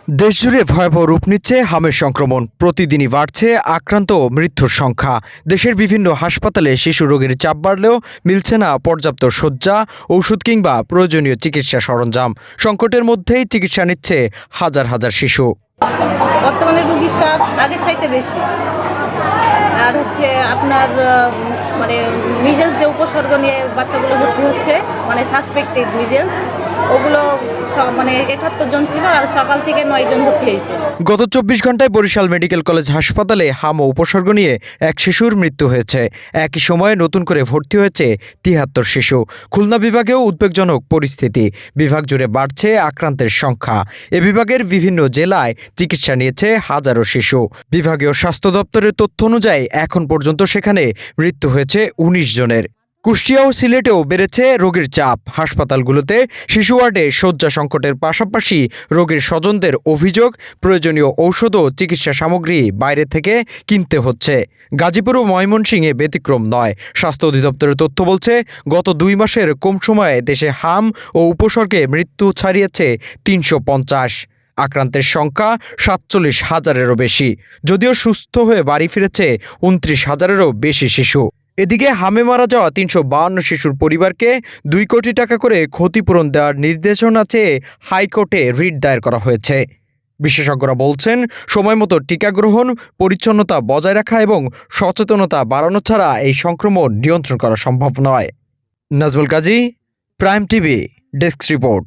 দেশজুড়ে ভয়াবহ রূপ নিচ্ছে হামের সংক্রমণ। প্রতিদিনই বাড়ছে আক্রান্ত ও মৃত্যুর সংখ্যা। দেশের বিভিন্ন হাসপাতালে শিশু রোগের চাপ বাড়লেও মিলছে না পর্যাপ্ত শয্যা, ঔষধ কিংবা প্রয়োজনীয় চিকিৎসা সরঞ্জাম। সংকটের মধ্যেই চিকিৎসা নিচ্ছে হাজার হাজার শিশু। বর্তমানে রোগীর চাপ আগের চাইতে বেশি। আর আপনার মানে মিজেলস যে উপসর্গ নিয়ে বাচ্চাগুলো ভর্তি হচ্ছে, মানে সাসপেক্টেড মিজেলস, ওগুলো মানে 71 জন ছিল, আর সকাল থেকে 9 জন ভর্তি হয়েছে। গত 24 ঘন্টায় বরিশাল মেডিকেল কলেজ হাসপাতালে হাম ও উপসর্গ নিয়ে এক শিশুর মৃত্যু হয়েছে। একই সময়ে নতুন করে ভর্তি হয়েছে 73 শিশু। খুলনা বিভাগেও উদ্বেগজনক পরিস্থিতি। বিভাগ জুড়ে বাড়ছে আক্রান্তের সংখ্যা। এ বিভাগের বিভিন্ন জেলায় চিকিৎসা নিয়েছে হাজারো শিশু। বিভাগীয় স্বাস্থ্য দপ্তরের তথ্য অনুযায়ী এখন পর্যন্ত সেখানে মৃত্যু হয়েছে 19 জনের। কুষ্টিয়া ও সিলেটেও বেড়েছে রোগীর চাপ। হাসপাতালগুলোতে শিশু ওয়ার্ডে শয্যা সংকটের পাশাপাশি রোগীর স্বজনদের অভিযোগ, প্রয়োজনীয় ঔষধ ও চিকিৎসা সামগ্রী বাইরে থেকে কিনতে হচ্ছে। গাজীপুর ও ময়মনসিংহে ব্যতিক্রম নয়। স্বাস্থ্য অধিদপ্তরের তথ্য বলছে, গত 2 মাসের কম সময়ে দেশে হাম ও উপসর্গে মৃত্যু ছাড়িয়েছে 350। আক্রান্তের সংখ্যা 47,000-এরও বেশি। যদিও সুস্থ হয়ে বাড়ি ফিরেছে 29,000-এরও বেশি শিশু। এদিকে হামে মারা যাওয়া 352 শিশুর পরিবারকে 2 কোটি টাকা করে ক্ষতিপূরণ দেওয়ার নির্দেশনা চেয়ে হাইকোর্টে রিট দায়ের করা হয়েছে। বিশেষজ্ঞরা বলছেন, সময়মতো টিকা গ্রহণ, পরিচ্ছন্নতা বজায় রাখা এবং সচেতনতা বাড়ানো ছাড়া এই সংক্রমণ নিয়ন্ত্রণ করা সম্ভব নয়। নাজমুল কাজী, প্রাইম টিভি, ডেস্ক রিপোর্ট।